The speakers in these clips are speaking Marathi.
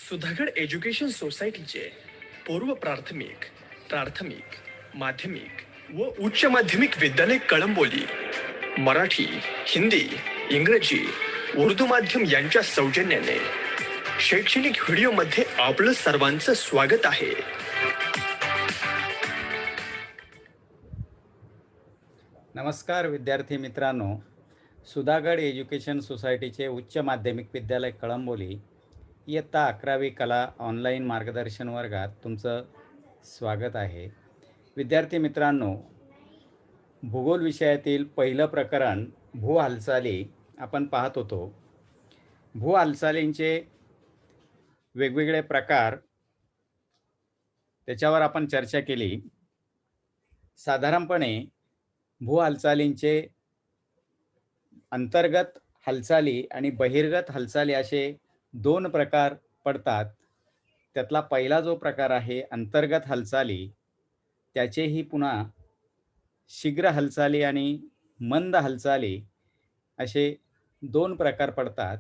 सुधागड एज्युकेशन सोसायटीचे पूर्व प्राथमिक, प्राथमिक, माध्यमिक व उच्च माध्यमिक विद्यालय कळंबोली मराठी, हिंदी, इंग्रजी, उर्दू माध्यम यांच्या सौजन्याने शैक्षणिक व्हिडिओमध्ये आपलं सर्वांचं स्वागत आहे. नमस्कार विद्यार्थी मित्रांनो, सुधागड एज्युकेशन सोसायटीचे उच्च माध्यमिक विद्यालय कळंबोली इयत्ता 11वी कला ऑनलाईन मार्गदर्शन वर्गात तुमचं स्वागत आहे. विद्यार्थी मित्रांनो, भूगोल विषयातील पहिलं प्रकरण भू हालचाली आपण पाहत होतो. भू हालचालींचे वेगवेगळे प्रकार त्याच्यावर आपण चर्चा केली. साधारणपणे भू हालचालींचे अंतर्गत हालचाली आणि बहिर्गत हालचाली असे दोन प्रकार पडतात. त्यातला पहिला जो प्रकार आहे अंतर्गत हालचाली, त्याचेही पुन्हा शीघ्र हालचाली आणि मंद हालचाली असे दोन प्रकार पडतात.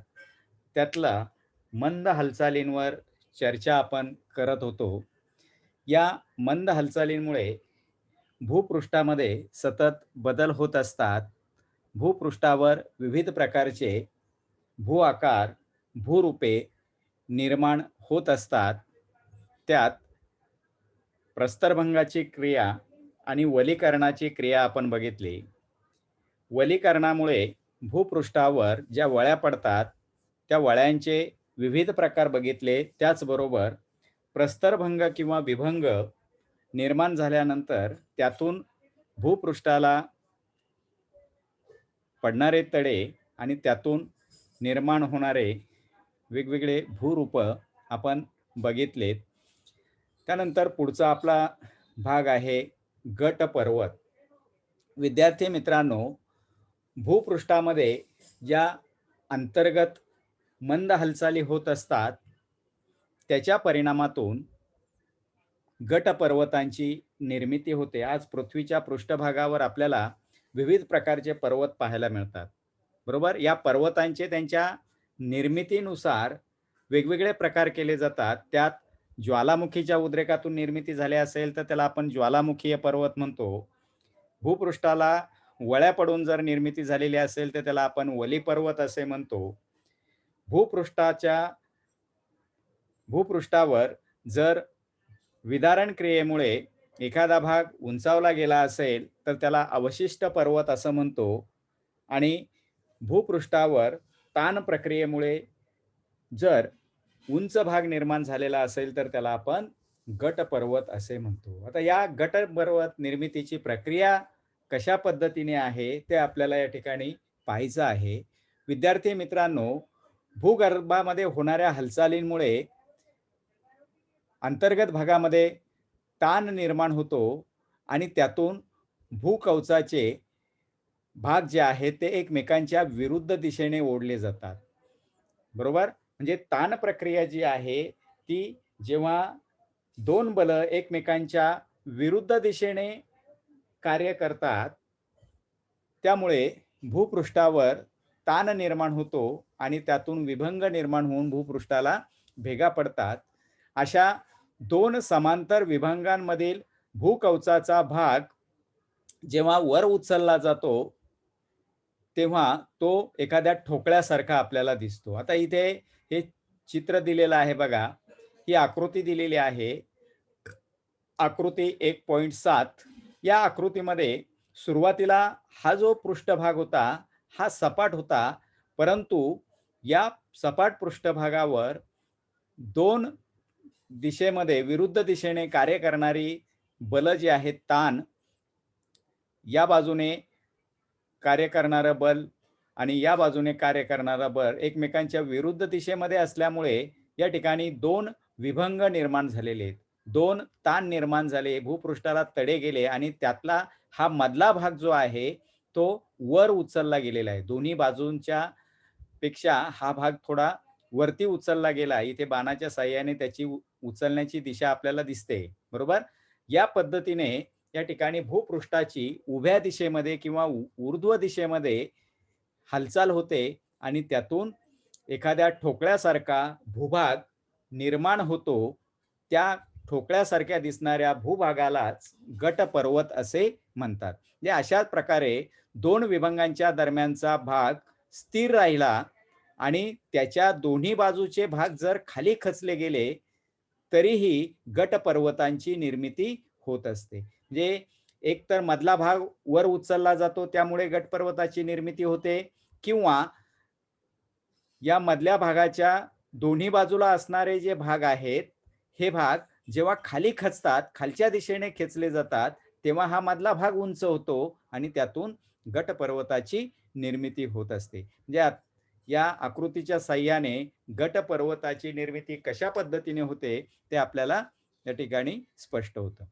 त्यातला मंद हालचालींवर चर्चा आपण करत होतो. या मंद हालचालींमुळे भूपृष्ठामध्ये सतत बदल होत असतात. भूपृष्ठावर विविध प्रकारचे भू आकार, भूरूपे निर्माण होत असतात. त्यात प्रस्तरभंगाची क्रिया आणि वलीकरणाची क्रिया आपण बघितली. वलीकरणामुळे भूपृष्ठावर ज्या वळ्या पडतात त्या वळ्यांचे विविध प्रकार बघितले. त्याचबरोबर प्रस्तरभंग किंवा विभंग निर्माण झाल्यानंतर त्यातून भूपृष्ठाला पडणारे तडे आणि त्यातून निर्माण होणारे वेगवेगळे भूरूप आपण बघितलेत. त्यानंतर पुढचा आपला भाग आहे गट पर्वत. विद्यार्थी मित्रांनो, भूपृष्ठामध्ये ज्या अंतर्गत मंद हालचाली होत असतात त्याच्या परिणामातून गट पर्वतांची निर्मिती होते. आज पृथ्वीच्या पृष्ठभागावर आपल्याला विविध प्रकारचे पर्वत पाहायला मिळतात, बरोबर. या पर्वतांचे त्यांच्या निर्मितीनुसार वेगवेगळे प्रकार केले जातात. त्यात ज्वालामुखीच्या उद्रेकातून निर्मिती झाली असेल तर त्याला आपण ज्वालामुखीय पर्वत म्हणतो. भूपृष्ठाला वळ्या पडून जर निर्मिती झालेली असेल तर त्याला आपण वली पर्वत असे म्हणतो. भूपृष्ठावर जर विदारण क्रियेमुळे एखादा भाग उंचावला गेला असेल तर त्याला अवशिष्ट पर्वत असं म्हणतो. आणि भूपृष्ठावर ताण प्रक्रियेमुळे जर उंच भाग निर्माण झालेला असेल तर त्याला आपण गट पर्वत असे म्हणतो. आता या गट पर्वत निर्मितीची प्रक्रिया कशा पद्धतीने आहे ते आपल्याला या ठिकाणी पाहायचं आहे. विद्यार्थी मित्रांनो, भूगर्भामध्ये होणाऱ्या हालचालींमुळे अंतर्गत भागामध्ये ताण निर्माण होतो आणि त्यातून भूकवचाचे भाग जे आहेत ते एकमेकांच्या विरुद्ध दिशेने ओढले जातात, बरोबर. म्हणजे ताण प्रक्रिया जी आहे ती जेव्हा दोन बल एकमेकांच्या विरुद्ध दिशेने कार्य करतात त्यामुळे भूपृष्ठावर ताण निर्माण होतो आणि त्यातून विभंग निर्माण होऊन भूपृष्ठाला भेगा पडतात. अशा दोन समांतर विभागांमधील भूकवचाचा भाग जेव्हा वर उचलला जातो तेव्हा तो एखाद्या ठोकळ्यासारखा आपल्याला दिसतो. आता इथे हे चित्र दिलेलं आहे बघा. ही आकृती दिलेली आहे, आकृती 1.7. या आकृतीमध्ये सुरुवातीला हा जो पृष्ठभाग होता हा सपाट होता, परंतु या सपाट पृष्ठभागावर दोन दिशेमध्ये विरुद्ध दिशेने कार्य करणारी बल जी आहेत, ताण, या बाजूने कार्य करणारं बल आणि या बाजूने कार्य करणारं बल एकमेकांच्या विरुद्ध दिशेमध्ये असल्यामुळे या ठिकाणी दोन विभंग निर्माण झालेले आहेत. दोन ताण निर्माण झाले, भूपृष्ठाला तडे गेले आणि त्यातला हा मधला भाग जो आहे तो वर उचलला गेलेला आहे. दोन्ही बाजूंच्या पेक्षा हा भाग थोडा वरती उचलला गेला. इथे बाणाच्या साहाय्याने त्याची उचलण्याची दिशा आपल्याला दिसते, बरोबर. या पद्धतीने या ठिकाणी भूपृष्ठाची उभ्या दिशेमध्ये किंवा ऊर्ध्व दिशेमध्ये हालचाल होते आणि त्यातून एखाद्या ठोकळ्यासारखा भूभाग निर्माण होतो त्या ठोकळ्यासारख्या दिसणाऱ्या भूभागालाच गटपर्वत असे म्हणतात. म्हणजे अशाच प्रकारे दोन विभागांच्या दरम्यानचा भाग स्थिर राहिला आणि त्याच्या दोन्ही बाजूचे भाग जर खाली खचले गेले तरीही गटपर्वतांची निर्मिती होत असते. म्हणजे एक तर मधला भाग वर उचलला जातो त्यामुळे गटपर्वताची निर्मिती होते, किंवा या मधल्या भागाच्या दोन्ही बाजूला असणारे जे भाग आहेत, हे भाग जेव्हा खाली खचतात, खालच्या दिशेने खेचले जातात, तेव्हा हा मधला भाग उंच होतो आणि त्यातून गटपर्वताची निर्मिती होत असते. म्हणजे या आकृतीच्या साहाय्याने गटपर्वताची निर्मिती कशा पद्धतीने होते ते आपल्याला या ठिकाणी स्पष्ट होतं.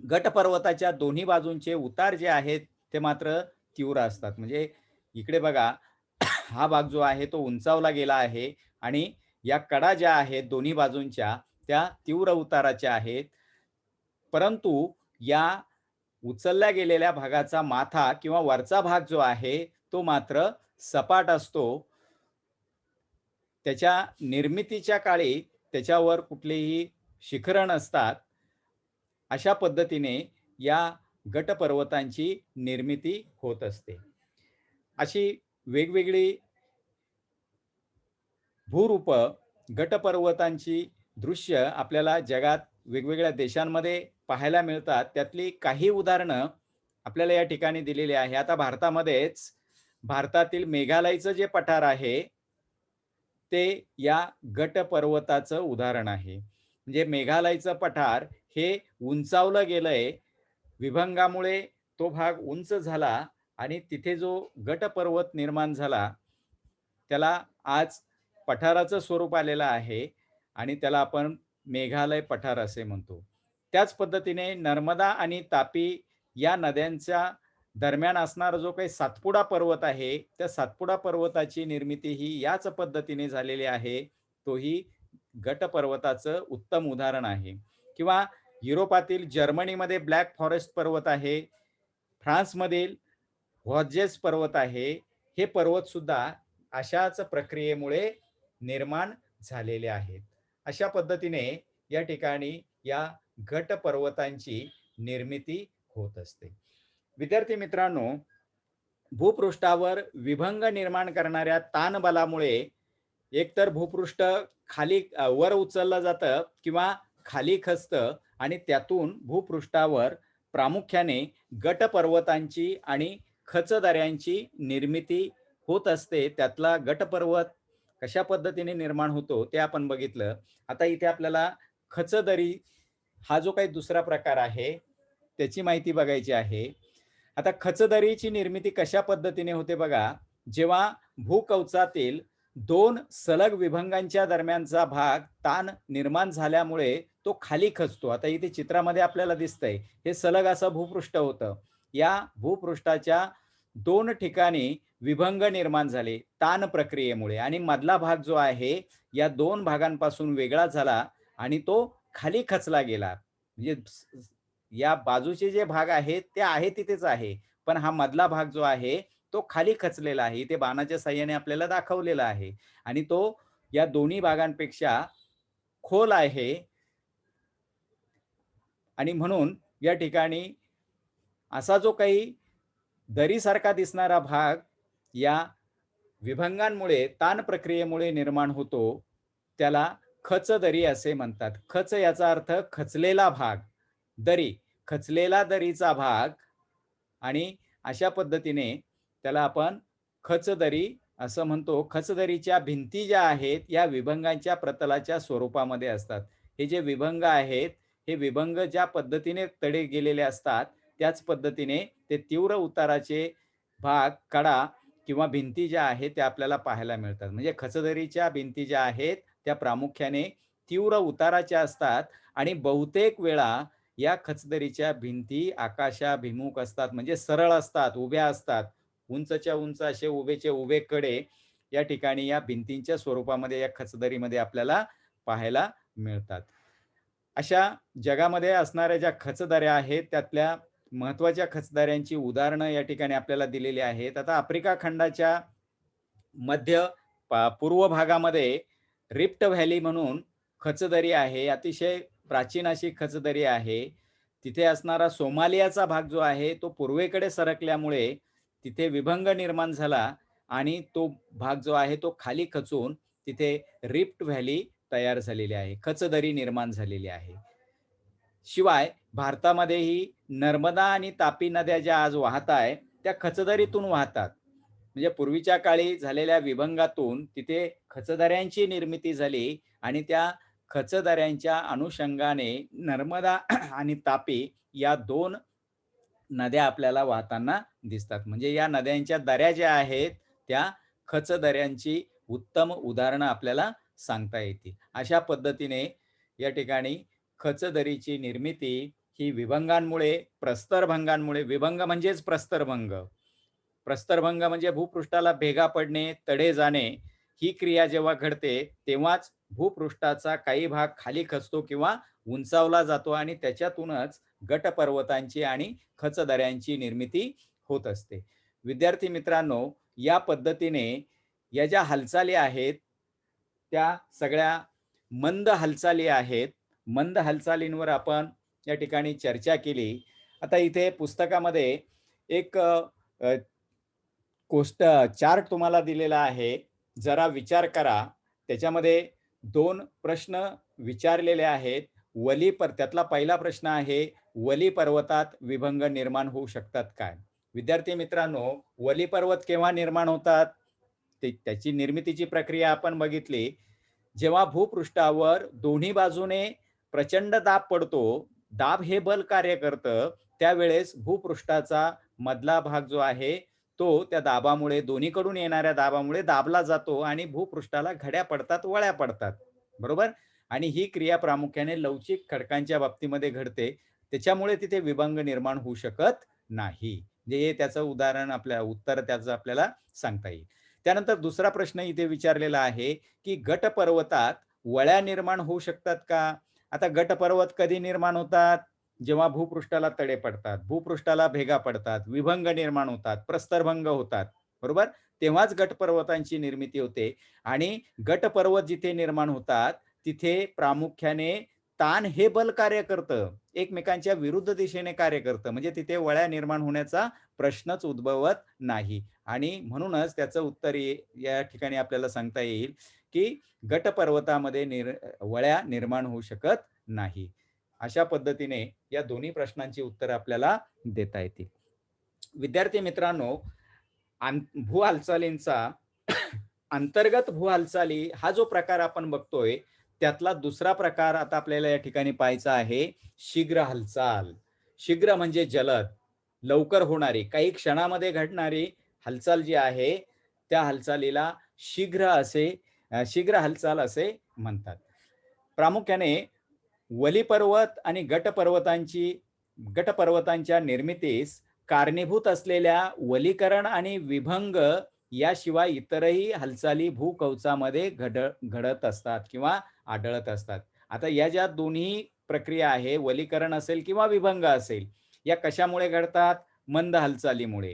गटपर्वताच्या दोन्ही बाजूंचे उतार जे आहेत ते मात्र तीव्र असतात. म्हणजे इकडे बघा, हा भाग जो आहे तो उंचावला गेला आहे आणि या कडा ज्या आहेत दोन्ही बाजूंच्या त्या तीव्र उताराच्या आहेत. परंतु या उचलल्या गेलेल्या भागाचा माथा किंवा वरचा भाग जो आहे तो मात्र सपाट असतो. त्याच्या निर्मितीच्या काळी त्याच्यावर कुठलेही शिखरं नसतात. अशा पद्धतीने या गटपर्वतांची निर्मिती होत असते. अशी वेगवेगळी भूरूप गटपर्वतांची दृश्य आपल्याला जगात वेगवेगळ्या देशांमध्ये पाहायला मिळतात. त्यातली काही उदाहरणं आपल्याला या ठिकाणी दिलेली आहे. आता भारतातील मेघालयचं जे पठार आहे ते या गटपर्वताचं उदाहरण आहे. म्हणजे मेघालयचं पठार हे उंचावलं गेलंय. विभंगामुळे तो भाग उंच झाला आणि तिथे जो गटपर्वत निर्माण झाला त्याला आज पठाराचं स्वरूप आलेलं आहे आणि त्याला आपण मेघालय पठार असे म्हणतो. त्याच पद्धतीने नर्मदा आणि तापी या नद्यांच्या दरम्यान असणारा जो काही सातपुडा पर्वत आहे, त्या सातपुडा पर्वताची निर्मिती ही याच पद्धतीने झालेली आहे. तोही गटपर्वताचं उत्तम उदाहरण आहे. किंवा युरोपातील जर्मनीमध्ये ब्लॅक फॉरेस्ट पर्वत आहे. फ्रान्समधील व्हॉर्जेस पर्वत आहे. हे पर्वत सुद्धा अशाच प्रक्रियेमुळे निर्माण झालेले आहेत. अशा पद्धतीने या ठिकाणी या गटपर्वतांची निर्मिती होत असते. विद्यार्थी मित्रांनो, भूपृष्ठावर विभंग निर्माण करणाऱ्या ताणबलामुळे एकतर भूपृष्ठ वर उचललं जातं किंवा खाली खचतं आणि त्यातून भूपृष्ठावर प्रामुख्याने गटपर्वतांची आणि खचदऱ्यांची निर्मिती होत असते. त्यातला गटपर्वत कशा पद्धतीने निर्माण होतो ते आपण बघितलं. आता इथे आपल्याला खचदरी हा जो काही दुसरा प्रकार आहे त्याची माहिती बघायची आहे. आता खचदरीची निर्मिती कशा पद्धतीने होते बघा, जेव्हा भूकवचातील दोन सलग विभंगांच्या दरम्यानचा भाग ताण निर्माण झाल्यामुळे तो खाली खचतो. आता इथे चित्रामध्ये आपल्याला दिसतंय हे सलग असं भूपृष्ठ होतं. या भूपृष्ठाच्या दोन ठिकाणी विभंग निर्माण झाले ताण प्रक्रियेमुळे आणि मधला भाग जो आहे या दोन भागांपासून वेगळा झाला आणि तो खाली खचला गेला. म्हणजे या बाजूचे जे भाग आहेत ते आहे तिथेच आहे, पण हा मधला भाग जो आहे तो खाली खचलेला आहे. इथे बाणाच्या साहाय्याने आपल्याला दाखवलेला आहे आणि तो या दोन्ही भागांपेक्षा खोल आहे आणि म्हणून या ठिकाणी असा जो काही दरीसारखा दिसणारा भाग या विभंगांमुळे ताण प्रक्रियेमुळे निर्माण होतो त्याला खचदरी असे म्हणतात. खच याचा अर्थ खचलेला भाग, दरी खचलेला दरीचा भाग आणि अशा पद्धतीने त्याला आपण खचदरी असं म्हणतो. खचदरीच्या भिंती ज्या आहेत या विभंगांच्या प्रतलाच्या स्वरूपामध्ये असतात. हे जे विभंग आहेत हे विभंग ज्या पद्धतीने तडे गेलेले असतात त्याच पद्धतीने ते तीव्र उताराचे भाग, कडा किंवा भिंती ज्या आहेत त्या आपल्याला पाहायला मिळतात. म्हणजे खचदरीच्या भिंती ज्या आहेत त्या प्रामुख्याने तीव्र उताराच्या असतात आणि बहुतेक वेळा या खचदरीच्या भिंती आकाशाभिमुख असतात, म्हणजे सरळ असतात, उभ्या असतात. उंचच्या उंच असे उभेचे उभे कडे या ठिकाणी या भिंतींच्या स्वरूपामध्ये या खचदरीमध्ये आपल्याला पाहायला मिळतात. अशा जगामध्ये असणाऱ्या ज्या खचदऱ्या आहेत त्यातल्या महत्त्वाच्या खचदऱ्यांची उदाहरणं या ठिकाणी आपल्याला दिलेली आहेत. आता आफ्रिका खंडाच्या मध्य पूर्व भागामध्ये रिफ्ट व्हॅली म्हणून खचदरी आहे, अतिशय प्राचीन अशी खचदरी आहे. तिथे असणारा सोमालियाचा भाग जो आहे, तो पूर्वेकडे सरकल्यामुळे तिथे विभंग निर्माण झाला आणि तो भाग जो आहे, तो खाली खचून तिथे रिफ्ट व्हॅली तयार झालेली आहे. खचदरी निर्माण झालेली आहे. शिवाय भारतामध्येही नर्मदा आणि तापी नद्या ज्या आज वाहत आहे, त्या खचदरीतून वाहतात. म्हणजे पूर्वीच्या काळी झालेल्या विभंगातून तिथे खचदऱ्यांची निर्मिती झाली आणि त्या खचदऱ्यांच्या अनुषंगाने नर्मदा आणि तापी या 2 नद्या आपल्याला वाहताना दिसतात. म्हणजे या नद्यांच्या दऱ्या ज्या आहेत, त्या खचदऱ्यांची उत्तम उदाहरणं आपल्याला सांगता येतील. अशा पद्धतीने या ठिकाणी खचदरीची निर्मिती ही विभंगांमुळे, प्रस्तरभंगांमुळे विभंग म्हणजेच प्रस्तरभंग. प्रस्तरभंग म्हणजे भूपृष्ठाला भेगा पडणे, तडे जाणे ही क्रिया जेव्हा घडते, तेव्हाच भूपृष्ठाचा काही भाग खाली खचतो किंवा उंचावला जातो आणि त्याच्यातूनच गटपर्वतांची आणि खचदऱ्यांची निर्मिती होत असते. विद्यार्थी मित्रांनो, या पद्धतीने या ज्या हालचाली आहेत, त्या सगळ्या मंद हालचाली आहेत. मंद हालचालींवर आपण या ठिकाणी चर्चा केली. आता इथे पुस्तकामध्ये एक चार्ट तुम्हाला दिलेला आहे. जरा विचार करा. त्याच्यामध्ये 2 प्रश्न विचारलेले आहेत. त्यातला पहिला प्रश्न आहे, वली पर्वतात विभंग निर्माण होऊ शकतात काय? विद्यार्थी मित्रांनो, वली पर्वत केव्हा निर्माण होतात? त्याची निर्मितीची प्रक्रिया आपण बघितली. जेव्हा भूपृष्ठावर दोन्ही बाजूने प्रचंड दाब पडतो, दाब हे बल कार्य करतं, त्यावेळेस भूपृष्ठाचा मधला भाग जो आहे, तो त्या दाबामुळे दोन्हीकडून येणाऱ्या दाबामुळे दाबला जातो आणि भूपृष्ठाला घड्या पडतात, वळ्या पडतात. बरोबर? आणि ही क्रिया प्रामुख्याने लवचिक खडकांच्या बाबतीमध्ये घडते. त्याच्यामुळे तिथे विभंग निर्माण होऊ शकत नाही. म्हणजे हे त्याचं उत्तर त्याचं आपल्याला सांगता येईल. त्यानंतर दुसरा प्रश्न इथे विचारलेला आहे, की गटपर्वतात वळ्या निर्माण होऊ शकतात का? आता गटपर्वत कधी निर्माण होतात? जेव्हा भूपृष्ठाला तडे पडतात, भूपृष्ठाला भेगा पडतात, विभंग निर्माण होतात, प्रस्तरभंग होतात. बरोबर? तेव्हाच गटपर्वतांची निर्मिती होते आणि गटपर्वत जिथे निर्माण होतात, तिथे प्रामुख्याने ताण हे बल कार्य करतं. एकमेकांच्या विरुद्ध दिशेने कार्य करतं. म्हणजे तिथे वळ्या निर्माण होण्याचा प्रश्नच उद्भवत नाही. आणि म्हणूनच त्याचं उत्तर या ठिकाणी आपल्याला सांगता येईल, की गटपर्वतामध्ये वळ्या निर्माण होऊ शकत नाही. अशा पद्धतीने या दोन्ही प्रश्नांची उत्तरं आपल्याला देता येतील. विद्यार्थी मित्रांनो, भू हालचालींचा अंतर्गत भू हालचाली हा जो प्रकार आपण बघतोय, त्यातला दुसरा प्रकार आता आपल्याला या ठिकाणी पाहायचा आहे, शीघ्र हालचाल. शीघ्र म्हणजे जलद, लवकर होणारी, काही क्षणामध्ये घडणारी हालचाल जी आहे, त्या हालचालीला शीघ्र हालचाल असे म्हणतात. प्रामुख्याने वली पर्वत आणि गटपर्वतांच्या निर्मितीस कारणीभूत असलेल्या वलीकरण आणि विभंग याशिवाय इतरही हालचाली भूकवचामध्ये घडत असतात किंवा आढळत असतात. आता या ज्या दोन्ही प्रक्रिया आहे, वलीकरण असेल किंवा विभंग असेल, या कशामुळे घडतात? मंद हालचालीमुळे.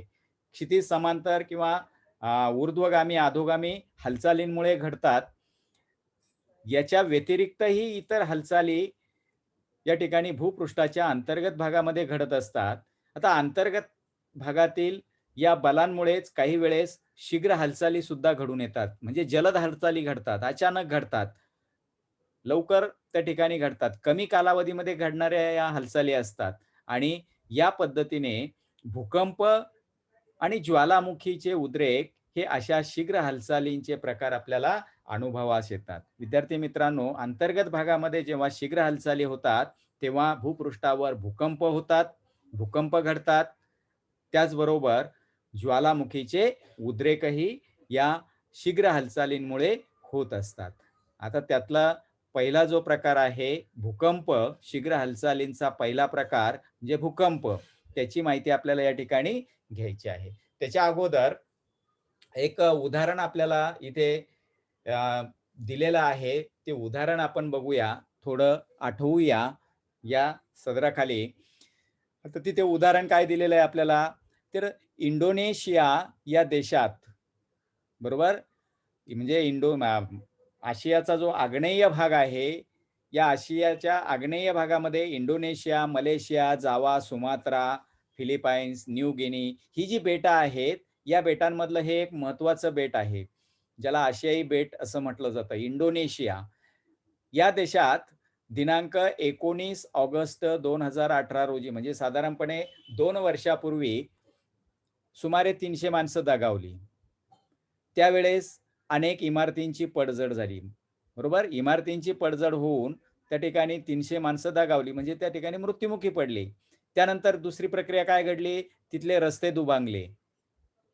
क्षितिज समांतर किंवा ऊर्ध्वगामी, अधोगामी हालचालींमुळे घडतात. याच्या व्यतिरिक्तही इतर हालचाली या ठिकाणी भूपृष्ठाच्या अंतर्गत भागामध्ये घडत असतात. आता अंतर्गत भागातील या बलांमुळेच काही वेळेस शीघ्र हालचाली सुद्धा घडून येतात. म्हणजे जलद हालचाली घडतात, अचानक घडतात, लवकर त्या ठिकाणी घडतात. कमी कालावधीमध्ये घडणाऱ्या या हालचाली असतात आणि या पद्धतीने भूकंप आणि ज्वालामुखीचे उद्रेक हे अशा शीघ्र हालचालींचे प्रकार आपल्याला अनुभवास येतात. विद्यार्थी मित्रांनो, अंतर्गत भागामध्ये जेव्हा शीघ्र हालचाली होतात, तेव्हा भूपृष्ठावर भूकंप होतात, भूकंप घडतात. त्याचबरोबर ज्वालामुखीचे उद्रेकही या शीघ्र हालचालींमुळे होत असतात. आता त्यातला पहिला जो प्रकार आहे भूकंप, शीघ्र हालचालींचा पहिला प्रकार म्हणजे भूकंप. त्याची माहिती आपल्याला या ठिकाणी घ्यायची आहे. त्याच्या अगोदर एक उदाहरण आपल्याला इथे दिलेलं आहे. ते उदाहरण आपण बघूया, थोडं आठवूया या सदराखाली. आता तिथे उदाहरण काय दिलेलं आहे आपल्याला, तर इंडोनेशिया या देशात, बरोबर, म्हणजे आशियाचा जो आग्नेय भाग आहे, या आशियाच्या आग्नेय भागामध्ये इंडोनेशिया, मलेशिया, जावा, सुमात्रा, फिलिपाईन्स, न्यू गिनी ही जी बेटं आहेत, या बेटांमधलं हे एक महत्त्वाचं बेट आहे, ज्याला आशियाई बेट असं म्हटलं जातं. इंडोनेशिया या देशात दिनांक 19 ऑगस्ट 2018 रोजी म्हणजे साधारणपणे 2 वर्षापूर्वी सुमारे 300 माणसं दगावली. त्यावेळेस अनेक इमारतींची पडझड झाली. बरोबर? इमारतींची पडझड होऊन त्या ठिकाणी 300 माणसं दगावली म्हणजे त्या ठिकाणी मृत्युमुखी पडली. त्यानंतर दुसरी प्रक्रिया काय घडली? तिथले रस्ते दुभांगले.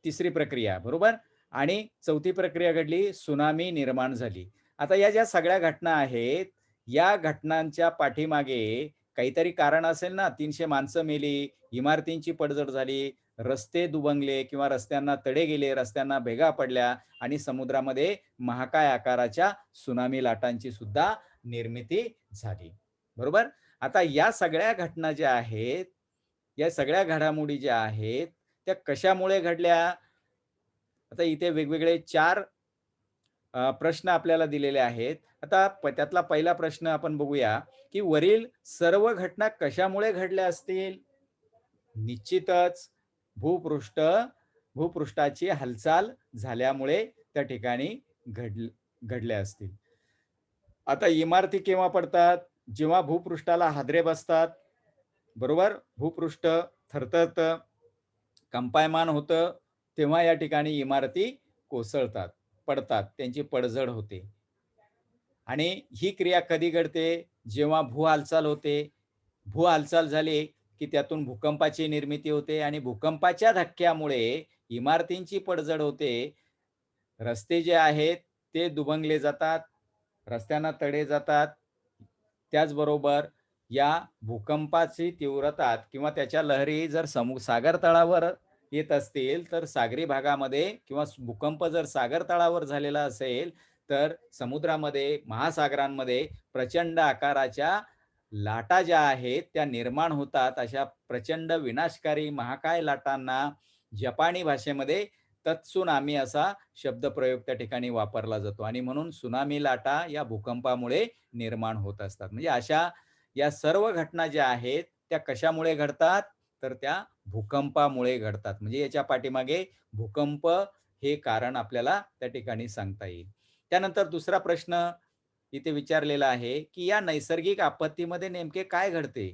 तिसरी प्रक्रिया बरोबर? आणि चौथी प्रक्रिया घडली, त्सुनामी निर्माण झाली. आता या ज्या सगळ्या घटना आहेत, या घटनांच्या पाठीमागे काहीतरी कारण असेल ना. 300 माणसं मेली, इमारतींची पडझड झाली, रस्ते दुभंगले किंवा रस्त्यांना तडे गेले, रस्त्यांना भेगा पडल्या आणि समुद्रामध्ये महाकाय आकाराच्या त्सुनामी लाटांची सुद्धा निर्मिती झाली. बरोबर? आता या सगळ्या घटना ज्या आहेत, या सगळ्या घडामोडी ज्या आहेत, त्या कशामुळे घडल्या? आता इथे वेगवेगळे 4 प्रश्न आपल्याला दिलेले आहेत. आता त्यातला पहिला प्रश्न आपण बघूया, की वरील सर्व घटना कशामुळे घडल्या असतील? निश्चितच भूपृष्ठ भूपृष्ठाची हालचाल झाल्यामुळे त्या ठिकाणी घडल्या असतील. आता इमारती केव्हा पडतात? जेव्हा भूपृष्ठाला हादरे बसतात. बरोबर? भूपृष्ठ थरथरतं, कंपायमान होतं, तेव्हा या ठिकाणी इमारती कोसळतात, पडतात, त्यांची पडझड होते. आणि ही क्रिया कधी घडते? जेव्हा भूहालचाल होते. भूहालचाल झाली, की त्यातून भूकंपाची निर्मिती होते आणि भूकंपाच्या धक्क्यामुळे इमारतींची पडझड होते. रस्ते जे आहेत ते दुभंगले जातात, रस्त्यांना तडे जातात. त्याचबरोबर या भूकंपाची तीव्रता किंवा त्याच्या लहरी जर सागर तळावर येत असतील, तर सागरी भागामध्ये किंवा भूकंप जर सागर तळावर झालेला असेल, तर समुद्रामध्ये, महासागरांमध्ये प्रचंड आकाराच्या लाटा ज्या आहेत, त्या निर्माण होतात. अशा प्रचंड विनाशकारी महाकाय लाटांना जपानी भाषेमध्ये तत्सुनामी असा शब्दप्रयोग त्या ठिकाणी वापरला जातो आणि म्हणून त्सुनामी लाटा या भूकंपामुळे निर्माण होत असतात. म्हणजे अशा या सर्व घटना ज्या आहेत, त्या कशामुळे घडतात? तर त्या भूकंपामुळे घडतात. म्हणजे याच्या पाठीमागे भूकंप हे कारण आपल्याला त्या ठिकाणी सांगता येईल. त्यानंतर दुसरा प्रश्न इथे विचारलेला आहे, की या नैसर्गिक आपत्तीमध्ये नेमके काय घडते?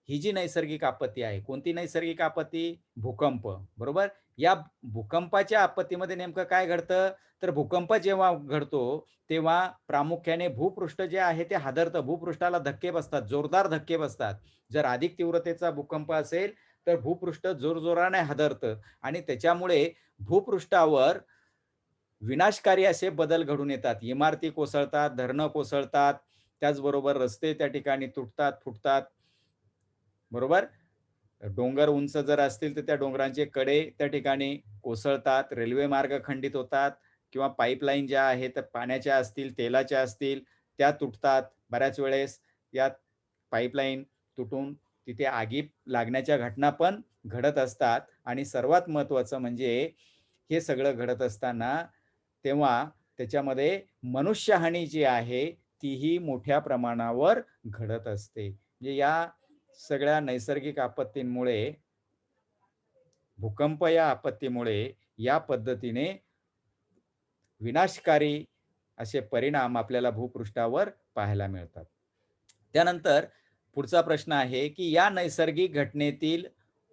ही जी नैसर्गिक आपत्ती आहे, कोणती नैसर्गिक आपत्ती? भूकंप, बरोबर? या भूकंपाच्या आपत्तीमध्ये नेमकं काय घडतं? तर भूकंप जेव्हा घडतो, तेव्हा प्रामुख्याने भूपृष्ठ जे आहे ते हादरतं. भूपृष्ठाला धक्के बसतात, जोरदार धक्के बसतात. जर अधिक तीव्रतेचा भूकंप असेल, तर भूपृष्ठ जोरजोराने हादरतं आणि त्याच्यामुळे भूपृष्ठावर विनाशकारी असे बदल घडून येतात. इमारती कोसळतात, धरणं कोसळतात, त्याचबरोबर रस्ते त्या ठिकाणी तुटतात, फुटतात. बरोबर? डोंगर उंच जर असतील, तर त्या डोंगरांचे कडे त्या ठिकाणी कोसळतात, रेल्वे मार्ग खंडित होतात किंवा पाईपलाईन ज्या आहेत, त्या पाण्याच्या असतील, तेलाच्या असतील, त्या तुटतात. बऱ्याच वेळेस या पाईपलाईन तुटून तिथे आगी लागण्याच्या घटना पण घडत असतात आणि सर्वात महत्त्वाचं म्हणजे हे सगळं घडत असताना तेव्हा त्याच्यामध्ये मनुष्यहानी जी आहे, तीही मोठ्या प्रमाणावर घडत असते. म्हणजे या सगळ्या नैसर्गिक आपत्तींमुळे, भूकंप या आपत्तीमुळे या पद्धतीने विनाशकारी असे परिणाम आपल्याला भूपृष्ठावर पाहायला मिळतात. त्यानंतर पुढचा प्रश्न आहे, की या नैसर्गिक घटनेतील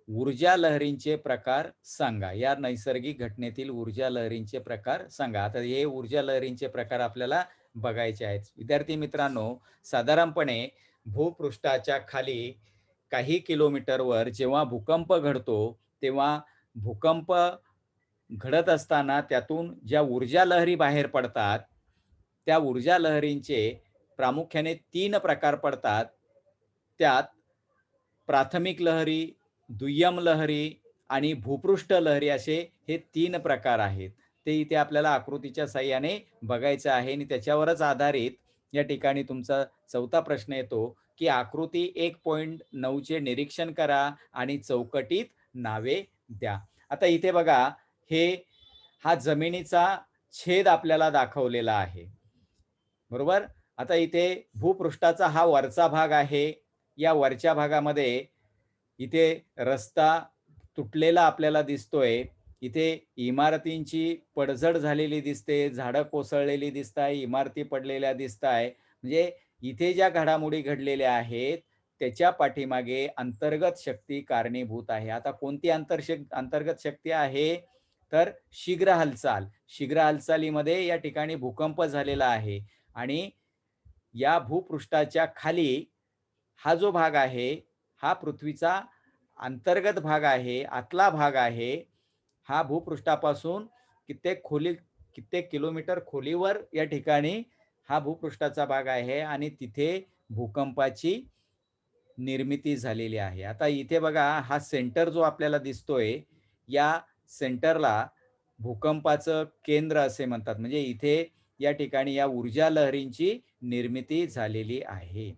ऊर्जा लहरींचे प्रकार सांगा. या नैसर्गिक घटनेतील ऊर्जा लहरींचे प्रकार सांगा. आता हे ऊर्जा लहरींचे प्रकार आपल्याला बघायचे आहेत. विद्यार्थी मित्रांनो, साधारणपणे भूपृष्ठाच्या खाली काही किलोमीटरवर जेव्हा भूकंप घडतो, तेव्हा भूकंप घडत असताना त्यातून ज्या ऊर्जा लहरी बाहेर पडतात, त्या ऊर्जा लहरींचे प्रामुख्याने 3 प्रकार पडतात. त्यात प्राथमिक लहरी, दुय्यम लहरी आणि भूपृष्ठ लहरी असे हे 3 प्रकार आहेत. ते इथे आपल्याला आकृतीच्या साहाय्याने बघायचं आहे आणि त्याच्यावरच आधारित या ठिकाणी तुमचा चौथा प्रश्न येतो, की आकृती 1.9 चे निरीक्षण करा आणि चौकटीत नावे द्या. आता इथे बघा, हे हा जमिनीचा छेद आपल्याला दाखवलेला आहे. बरोबर? आता इथे भूपृष्ठाचा हा वरचा भाग आहे. या वरच्या भागामध्ये इथे रस्ता तुटलेला आपल्याला दिसतोय. इथे इमारतींची पडझड झालेली दिसते, झाडं कोसळलेली दिसताय, इमारती पडलेल्या दिसताय. म्हणजे इथे ज्या घडामोडी घडलेल्या आहेत, त्याच्या पाठीमागे अंतर्गत शक्ती कारणीभूत आहे. आता कोणती अंतर्गत शक्ती आहे? तर शीघ्र हालचाल. शीघ्र हालचालीमध्ये या ठिकाणी भूकंप झालेला आहे आणि या भूपृष्ठाच्या खाली हा जो भाग आहे, हा पृथ्वीचा अंतर्गत भाग आहे, आतला भाग आहे. हा भूपृष्ठापासून कित्येक किलोमीटर खोलीवर या ठिकाणी हा भूपृष्ठाचा भाग आहे आणि तिथे भूकंपाची निर्मिती झालेली आहे. आता इथे बघा हा सेंटर जो आपल्याला दिसतोय, या सेंटरला भूकंपाचं केंद्र असे म्हणतात. म्हणजे इथे या ठिकाणी या ऊर्जा लहरींची निर्मिती झालेली आहे.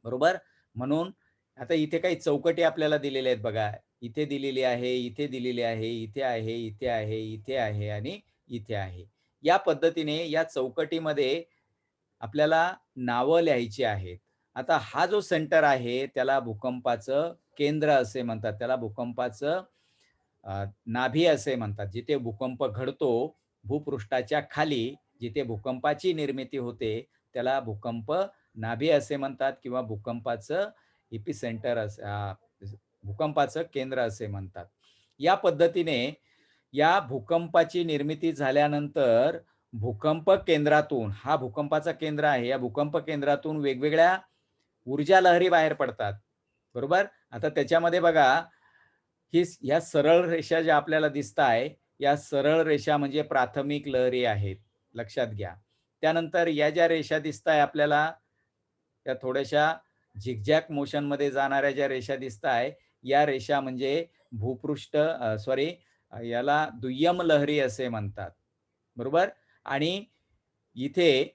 बरोबर? म्हणून आता इथे काही चौकटी आपल्याला दिलेल्या आहेत बघा. इथे दिलेली आहे, इथे दिलेली आहे, इथे आहे, इथे आहे, इथे आहे आणि इथे आहे. या पद्धतीने या चौकटीमध्ये आपल्याला नावं लिहायची आहेत. आता हा जो सेंटर आहे त्याला भूकंपाचं केंद्र असे म्हणतात. त्याला भूकंपाचं नाभी असे म्हणतात. जिथे भूकंप घडतो, भूपृष्ठाच्या खाली जिथे भूकंपाची निर्मिती होते, त्याला भूकंप नाभी असे म्हणतात किंवा भूकंपाचं एपिसेंटर भूकंपाचं केंद्र असे म्हणतात. या पद्धतीने या भूकंपाची निर्मिती झाल्यानंतर भूकंप केंद्रातून हा भूकंपाचा केंद्र आहे. या भूकंप केंद्रातून वेगवेगळ्या ऊर्जा लहरी बाहेर पडतात. बरोबर? आता त्याच्यामध्ये बघा ह्या सरळ रेषा ज्या आपल्याला दिसताय, या सरळ रेषा म्हणजे प्राथमिक लहरी आहेत. लक्षात घ्या. त्यानंतर या ज्या रेषा दिसताय आपल्याला, त्या थोड्याशा झिगझॅग मोशनमध्ये जाणाऱ्या ज्या रेषा दिसताय, या रेषा म्हणजे याला दुय्यम लहरी असे म्हणतात. बरोबर? आणि इथे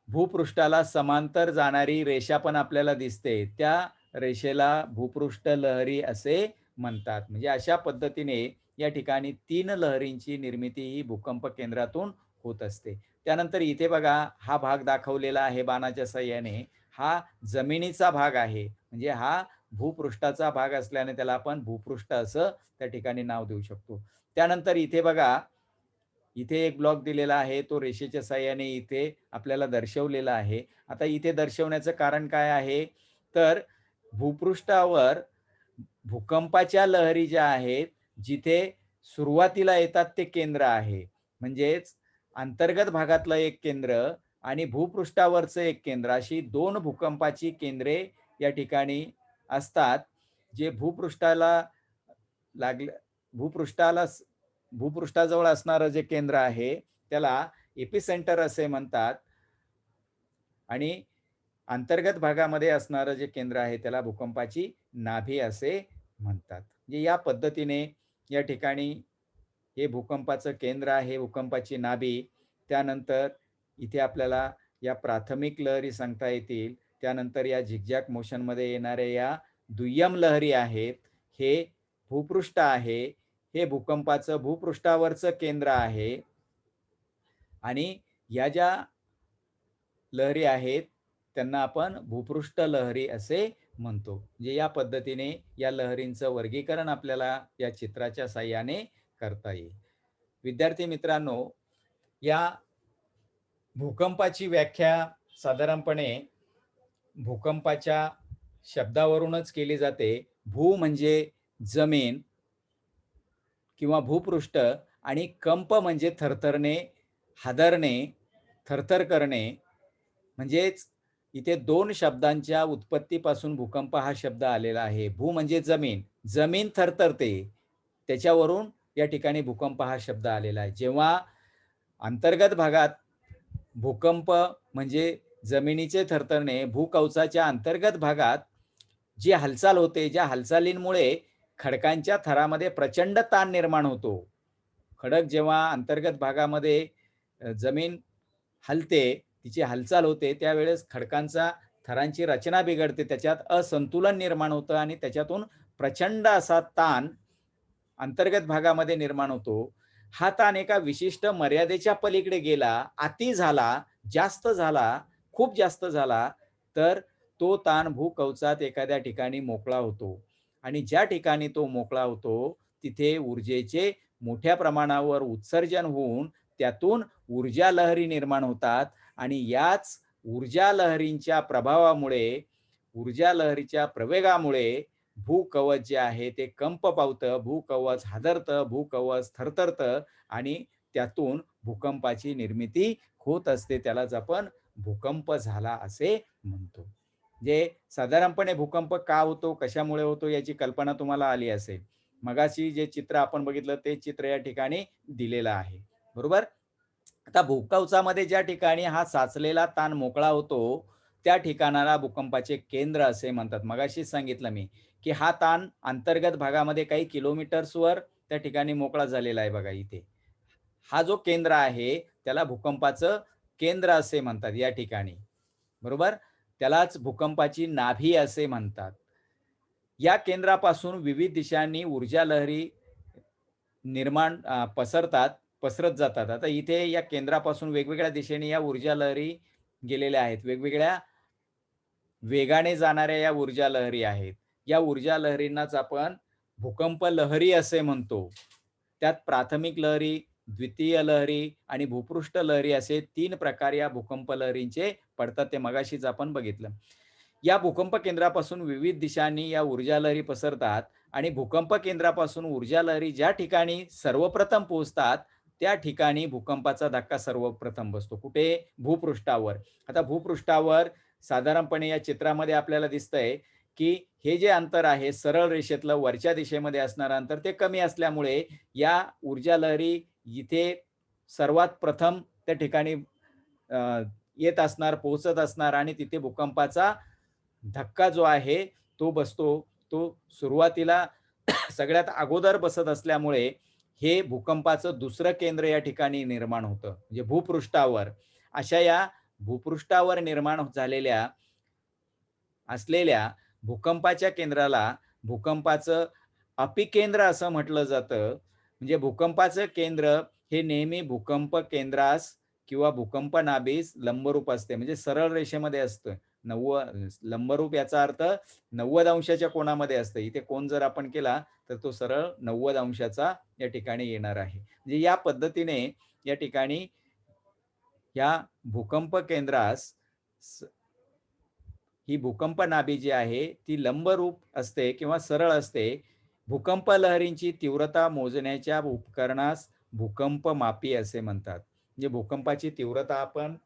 भूपृष्ठाला समांतर जाणारी रेषा पण आपल्याला दिसते. त्या रेषेला भूपृष्ठ लहरी असे म्हणतात. म्हणजे अशा पद्धतीने या ठिकाणी 3 लहरींची निर्मिती ही भूकंप केंद्रातून होत असते. त्यानंतर इथे बघा हा भाग दाखवलेला आहे बाणाच्या साहाय्याने. हा जमिनीचा भाग आहे. म्हणजे हा भूपृष्ठाचा भाग असल्याने त्याला आपण भूपृष्ठ असं त्या ठिकाणी नाव देऊ शकतो. त्यानंतर इथे बघा, इथे एक ब्लॉक दिलेला आहे. तो रेषेच्या साहाय्याने इथे आपल्याला दर्शवलेला आहे. आता इथे दर्शवण्याचं कारण काय आहे? तर भूपृष्ठावर भूकंपाच्या लहरी ज्या आहेत, जिथे सुरुवातीला येतात ते केंद्र आहे. म्हणजेच अंतर्गत भागातलं एक केंद्र आणि भूपृष्ठावरचं एक केंद्र अशी 2 भूकंपाची केंद्रे या ठिकाणी असतात. जे लागलं भूपृष्ठाला भूपृष्ठाजवळ असणारं जे केंद्र आहे, त्याला एपिसेंटर असे म्हणतात आणि अंतर्गत भागामध्ये असणारं जे केंद्र आहे, त्याला भूकंपाची नाभी असे म्हणतात. म्हणजे या पद्धतीने या ठिकाणी हे भूकंपाचं केंद्र आहे, भूकंपाची नाभी. त्यानंतर इथे आपल्याला या प्राथमिक लहरी सांगता येतील. त्यानंतर या झिगझॅग मोशनमध्ये येणाऱ्या या दुय्यम लहरी आहेत. हे भूपृष्ठ आहे. हे भूकंपाचं भूपृष्ठावरचं केंद्र आहे आणि या ज्या लहरी आहेत, त्यांना आपण भूपृष्ठ लहरी असे म्हणतो. म्हणजे या पद्धतीने या लहरींचं वर्गीकरण आपल्याला या चित्राच्या साहाय्याने करता येईल. विद्यार्थी मित्रांनो, या भूकंपाची व्याख्या साधारणपणे भूकंपाच्या शब्दावरूनच केली जाते. भू म्हणजे जमीन किंवा भूपृष्ठ आणि कंप म्हणजे थरथरणे, हादरणे, थरथर करणे. म्हणजेच इथे 2 शब्दांच्या उत्पत्तीपासून भूकंप हा शब्द आलेला आहे. भू म्हणजे जमीन. जमीन थरथरते. त्याच्यावरून या ठिकाणी भूकंप हा शब्द आलेला आहे. जेव्हा अंतर्गत भागात भूकंप म्हणजे जमिनीचे थरथरणे, भूकवचाच्या अंतर्गत भागात जी हालचाल होते, ज्या हालचालींमुळे खडकांच्या थरामध्ये प्रचंड ताण निर्माण होतो. खडक जेव्हा अंतर्गत भागामध्ये जमीन हलते, तिची हालचाल होते, त्यावेळेस खडकांचा थरांची रचना बिघडते. त्याच्यात असंतुलन निर्माण होतं आणि त्याच्यातून प्रचंड असा ताण अंतर्गत भागामध्ये निर्माण होतो. हा ताण एका विशिष्ट मर्यादेच्या पलीकडे गेला, अति झाला, जास्त झाला, खूप जास्त झाला, तर तो ताण भूकवचात एखाद्या ठिकाणी मोकळा होतो आणि ज्या ठिकाणी तो मोकळा होतो, तिथे ऊर्जेचे मोठ्या प्रमाणावर उत्सर्जन होऊन त्यातून ऊर्जा लहरी निर्माण होतात आणि याच ऊर्जा लहरींच्या प्रभावामुळे, ऊर्जा लहरीच्या प्रवेगामुळे भूकवच जे आहे ते कंप पावतं, भूकवच हादरतं, भूकवच थरथरतं आणि त्यातून भूकंपाची निर्मिती होत असते. त्यालाच आपण भूकंप झाला असे म्हणतो. जे साधारणपणे भूकंप का होतो, कशामुळे होतो याची कल्पना तुम्हाला आली असेल. मगाशी जे चित्र आपण बघितलं ते चित्र या ठिकाणी दिलेलं आहे. बरोबर? आता भूकवचामध्ये ज्या ठिकाणी हा साचलेला ताण मोकळा होतो, त्या ठिकाणाला भूकंपाचे केंद्र असे म्हणतात. मगाशीच सांगितलं मी, की हा ताण अंतर्गत भागामध्ये काही किलोमीटर्सवर त्या ठिकाणी मोकळा झालेला आहे बघा इथे. हा जो केंद्र आहे, त्याला भूकंपाचं केंद्र असे म्हणतात या ठिकाणी. बरोबर? त्यालाच भूकंपाची नाभी असे म्हणतात. या केंद्रापासून विविध दिशांनी ऊर्जा लहरी पसरत जातात. आता इथे या केंद्रापासून वेगवेगळ्या दिशेने या ऊर्जा लहरी गेलेल्या आहेत. वेगवेगळ्या वेगाने जाणाऱ्या या ऊर्जा लहरी आहेत. या ऊर्जा लहरींनाच आपण भूकंप लहरी असे म्हणतो. त्यात प्राथमिक लहरी, द्वितीय लहरी आणि भूपृष्ठ लहरी असे 3 प्रकार या भूकंप लहरींचे पडतात. ते मगाशीच आपण बघितलं. या भूकंप केंद्रापासून विविध दिशांनी या ऊर्जा लहरी पसरतात आणि भूकंप केंद्रापासून ऊर्जा लहरी ज्या ठिकाणी सर्वप्रथम पोहोचतात, त्या ठिकाणी भूकंपाचा धक्का सर्वप्रथम बसतो. कुठे? भूपृष्ठावर. आता भूपृष्ठावर साधारणपणे या चित्रामध्ये आपल्याला दिसतंय, की हे जे अंतर आहे सरळ रेषेतलं वरच्या दिशेमध्ये असणारं अंतर ते कमी असल्यामुळे या ऊर्जा लहरी इथे सर्वात प्रथम त्या ठिकाणी अ, येत असणार, पोहोचत असणार आणि तिथे भूकंपाचा धक्का जो आहे तो बसतो. तो सुरुवातीला सगळ्यात अगोदर बसत असल्यामुळे हे भूकंपाचं दुसरं केंद्र या ठिकाणी निर्माण होतं. म्हणजे भूपृष्ठावर. अशा या भूपृष्ठावर निर्माण झालेल्या असलेल्या भूकंपाच्या केंद्राला भूकंपाचं अपिकेंद्र असं म्हटलं जातं. म्हणजे भूकंपाचं केंद्र हे नेहमी भूकंप केंद्रास किंवा भूकंप नाभीस लंबरूप असते. म्हणजे सरळ रेषेमध्ये असतं. लंबरूप याचा अर्थ 90 अंशाच्या कोनामध्ये असतं. इथे कोन जर आपण केला तर तो सरळ 90 अंशाचा या ठिकाणी येणार आहे. म्हणजे या पद्धतीने या ठिकाणी या भूकंप केंद्रास ही भूकंप नाभी जी आहे ती लंबरूप असते किंवा सरळ असते. भूकंप लहरींची तीव्रता मोजण्याच्या उपकरणास भूकंप मापी असे म्हणतात. म्हणजे भूकंपाची तीव्रता आपण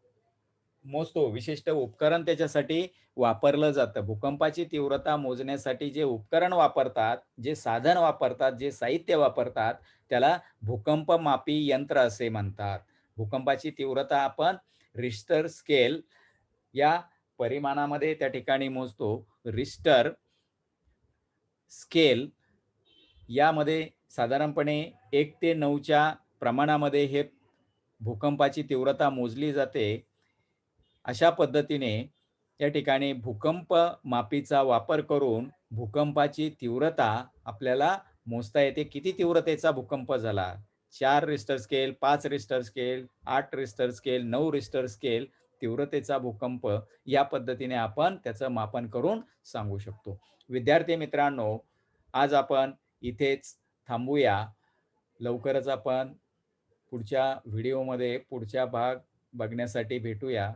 मोजतो. विशिष्ट उपकरण त्याच्यासाठी वापरलं जातं. भूकंपाची तीव्रता मोजण्यासाठी जे उपकरण वापरतात, जे साधन वापरतात, जे साहित्य वापरतात, त्याला भूकंपमापी यंत्र असे म्हणतात. भूकंपाची तीव्रता आपण रिश्टर स्केल या परिमाणामध्ये त्या ठिकाणी मोजतो. रिश्टर स्केल यामध्ये साधारणपणे 1 ते 9च्या प्रमाणामध्ये हे भूकंपाची तीव्रता मोजली जाते. अशा पद्धतीने या ठिकाणी भूकंप मापीचा वापर करून भूकंपाची तीव्रता आपल्याला मोजता येते. किती तीव्रतेचा भूकंप झाला? 4 Richter scale, 5 Richter scale, 8 Richter scale, 9 Richter scale तीव्रतेचा भूकंप या पद्धतीने आपण त्याचं मापन करून सांगू शकतो. विद्यार्थी मित्रांनो, आज आपण इथेच थांबूया. लवकरच आपण पुढच्या व्हिडिओमध्ये पुढचा भाग बघण्यासाठी भेटूया.